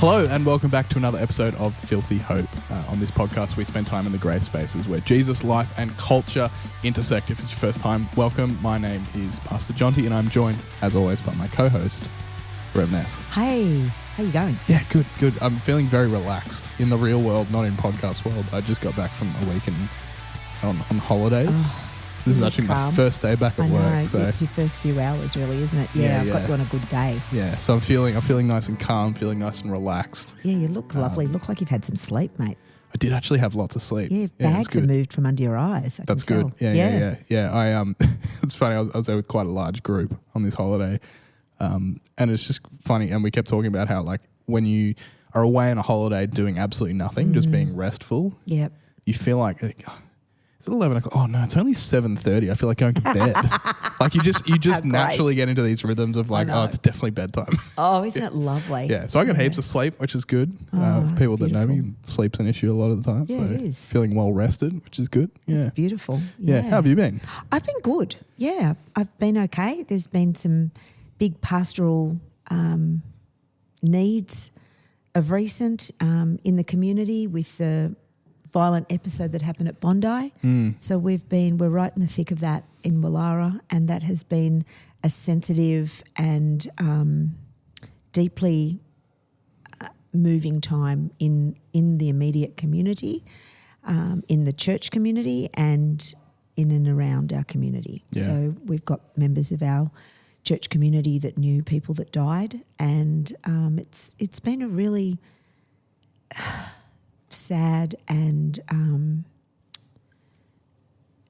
Hello and welcome back to another episode of Filthy Hope. On this podcast, we spend time in the grey spaces where Jesus, life and culture intersect. If it's your first time, welcome. My name is Pastor Jonty and I'm joined, as always, by my co-host, Vanessa. Hey, how you going? Yeah, good. I'm feeling very relaxed in the real world, not in podcast world. I just got back from a week on holidays. Oh, this is actually my first day back at work. So it's your first few hours, really, isn't it? Yeah, I've got you on a good day. Yeah, so I'm feeling nice and calm, feeling nice and relaxed. Yeah, you look lovely. Look like you've had some sleep, mate. I did actually have lots of sleep. Yeah, bags are moved from under your eyes. That's good. Yeah. I it's funny. I was there with quite a large group on this holiday, and it's just funny. And we kept talking about how like when you are away on a holiday doing absolutely nothing, just being restful. Yep. You feel like it's 11 o'clock. Oh no, it's only 7:30. I feel like going to bed. Like you just naturally get into these rhythms of like, oh, it's definitely bedtime. Oh, isn't it lovely? Yeah. So I got heaps of sleep, which is good. People that know me, sleep's an issue a lot of the time. Yeah, so it is. Feeling well rested, which is good. It's beautiful. Yeah. How have you been? I've been good. Yeah, I've been okay. There's been some big pastoral needs of recent in the community with the violent episode that happened at Bondi. So we're right in the thick of that in Wallara, and that has been a sensitive and deeply moving time in the immediate community, in the church community and in and around our community. Yeah. So we've got members of our church community that knew people that died, and it's been a really sad and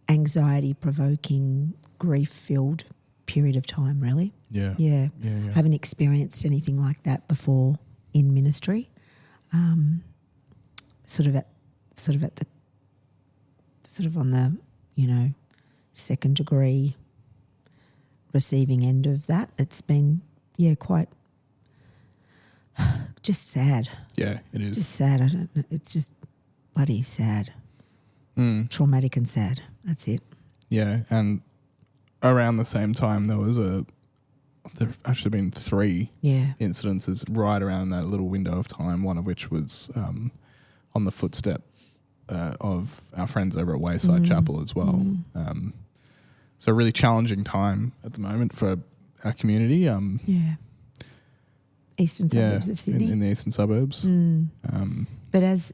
anxiety-provoking, grief-filled period of time, really. Yeah. Haven't experienced anything like that before in ministry. Sort of on the, second degree receiving end of that. It's been, quite just sad. Yeah, it is. Just sad. I don't know. It's just bloody sad. Traumatic and sad. That's it. Yeah, and around the same time there have actually been 3 incidences right around that little window of time, one of which was on the footstep of our friends over at Wayside Chapel as well. So a really challenging time at the moment for our community. Eastern suburbs of Sydney. In the eastern suburbs. But as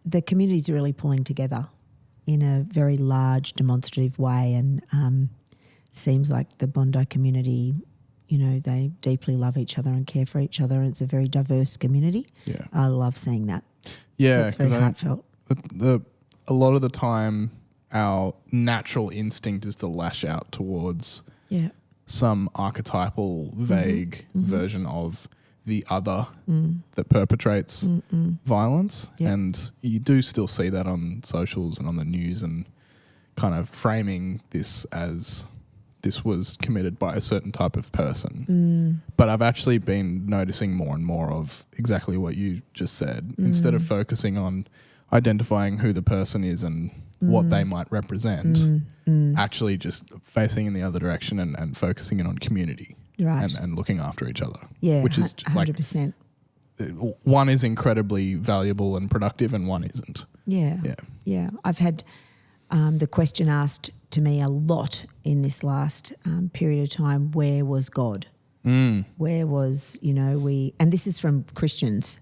the community's really pulling together in a very large, demonstrative way, and seems like the Bondi community, they deeply love each other and care for each other, and it's a very diverse community. Yeah. I love seeing that. Yeah, so it's very heartfelt. A lot of the time our natural instinct is to lash out towards some archetypal, vague version of the other that perpetrates violence. Yep. And you do still see that on socials and on the news, and kind of framing this as this was committed by a certain type of person. But I've actually been noticing more and more of exactly what you just said. Instead of focusing on identifying who the person is and what they might represent, actually just facing in the other direction and focusing in on community. Right. And looking after each other. Yeah, which is 100%. Like, one is incredibly valuable and productive and one isn't. Yeah. I've had the question asked to me a lot in this last period of time, where was God? Where was, and this is from Christians,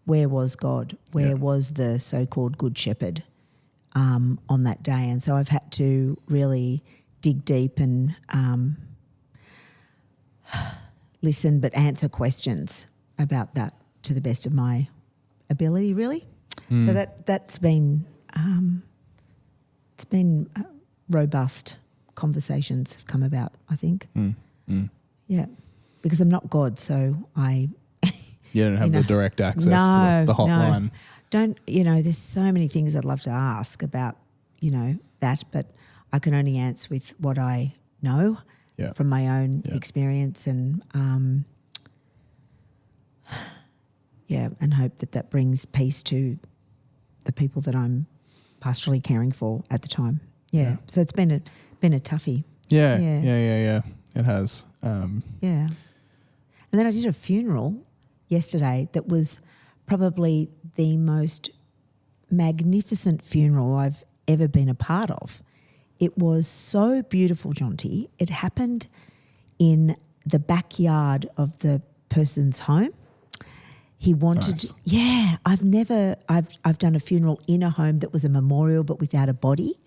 where was God? Where was the so-called good shepherd on that day? And so I've had to really dig deep and listen but answer questions about that to the best of my ability, really. So that's been it's been robust conversations have come about, I think. Yeah, because I'm not God, so I you don't have the direct access to the hotline. No, don't, there's so many things I'd love to ask about, that, but I can only answer with what I know from my own experience, and and hope that brings peace to the people that I'm pastorally caring for at the time. Yeah. So it's been a toughie. Yeah. It has. And then I did a funeral yesterday that was probably the most magnificent funeral I've ever been a part of. It was so beautiful, Jonty. It happened in the backyard of the person's home. He wanted, nice. I've done a funeral in a home that was a memorial but without a body.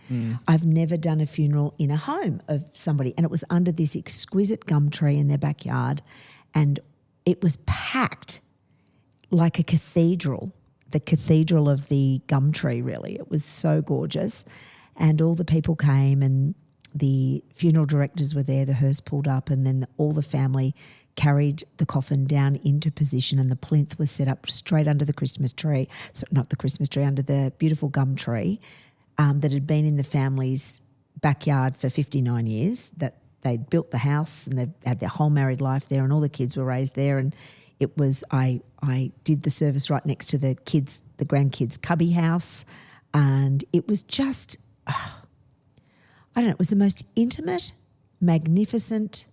I've never done a funeral in a home of somebody, and it was under this exquisite gum tree in their backyard, and it was packed like a cathedral, the cathedral of the gum tree, really. It was so gorgeous, and all the people came, and the funeral directors were there, the hearse pulled up, and then all the family carried the coffin down into position, and the plinth was set up straight under the Christmas tree. So not the Christmas tree, under the beautiful gum tree that had been in the family's backyard for 59 years, that they'd built the house and they had their whole married life there, and all the kids were raised there. And it was, I did the service right next to the grandkids' cubby house, and it was just, I don't know, it was the most intimate, magnificent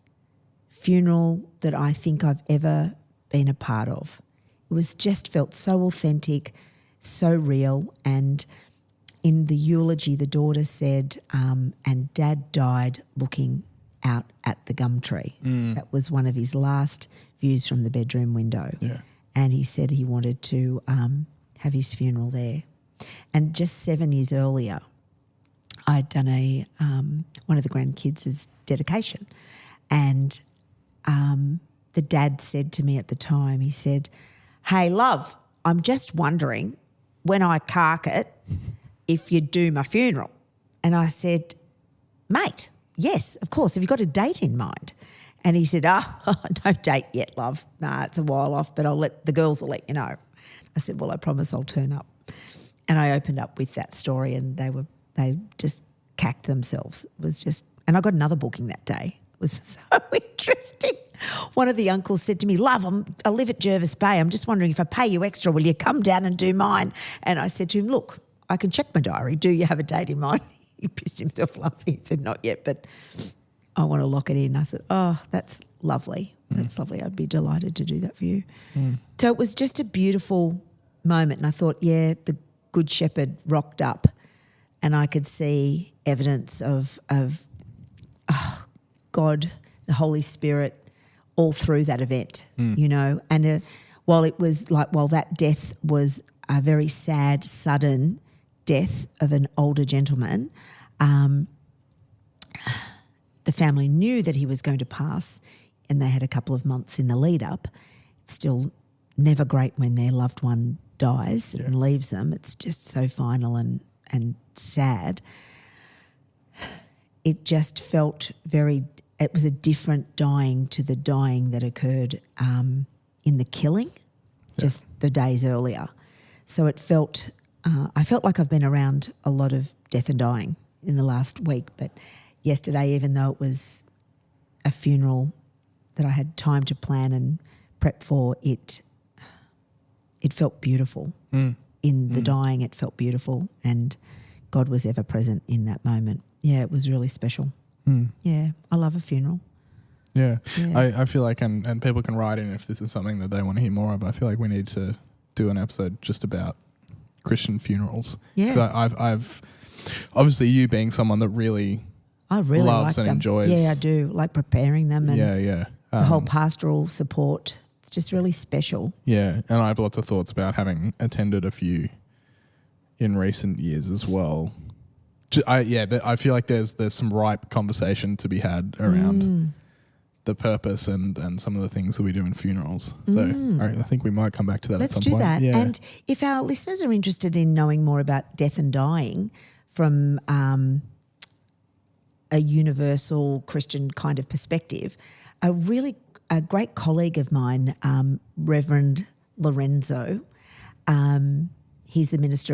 funeral that I think I've ever been a part of. It was just felt so authentic, so real. And in the eulogy, the daughter said, and Dad died looking out at the gum tree. That was one of his last views from the bedroom window. Yeah. And he said he wanted to have his funeral there. And just 7 years earlier, I'd done one of the grandkids' dedication, and the dad said to me at the time, he said, "Hey, love, I'm just wondering when I cark it if you'd do my funeral." And I said, "Mate, yes, of course. Have you got a date in mind?" And he said, "No date yet, love. Nah, it's a while off, but the girls will let you know." I said, "Well, I promise I'll turn up." And I opened up with that story, and they just cacked themselves. It was just, and I got another booking that day. It was so interesting. One of the uncles said to me, "Love, I live at Jervis Bay. I'm just wondering if I pay you extra, will you come down and do mine?" And I said to him, "Look, I can check my diary. Do you have a date in mind?" He pissed himself laughing. He said, "Not yet, but I want to lock it in." I said, "Oh, that's lovely. That's lovely. I'd be delighted to do that for you." So it was just a beautiful moment. And I thought, yeah, the Good Shepherd rocked up, and I could see evidence of God, the Holy Spirit, all through that event, you know. And while that death was a very sad, sudden death of an older gentleman, the family knew that he was going to pass, and they had a couple of months in the lead up. It's still never great when their loved one dies and leaves them. It's just so final and sad. It just felt it was a different dying to the dying that occurred in the killing just the days earlier. So it felt, I felt like I've been around a lot of death and dying in the last week, but yesterday, even though it was a funeral that I had time to plan and prep for, it felt beautiful. In the dying, it felt beautiful, and God was ever present in that moment. Yeah, it was really special. Yeah, I love a funeral. Yeah. I feel like, and people can write in if this is something that they want to hear more of. I feel like we need to do an episode just about Christian funerals. Yeah. 'Cause I've obviously, you being someone that I really loves like and them. enjoys. Yeah, I do. Like preparing them and the whole pastoral support. It's just really special. Yeah, and I have lots of thoughts about having attended a few in recent years as well. I feel like there's some ripe conversation to be had around the purpose and some of the things that we do in funerals. So I think we might come back to that Let's at some point. Let's do that. Yeah. And if our listeners are interested in knowing more about death and dying from a universal Christian kind of perspective, a great colleague of mine, Reverend Lorenzo, he's the minister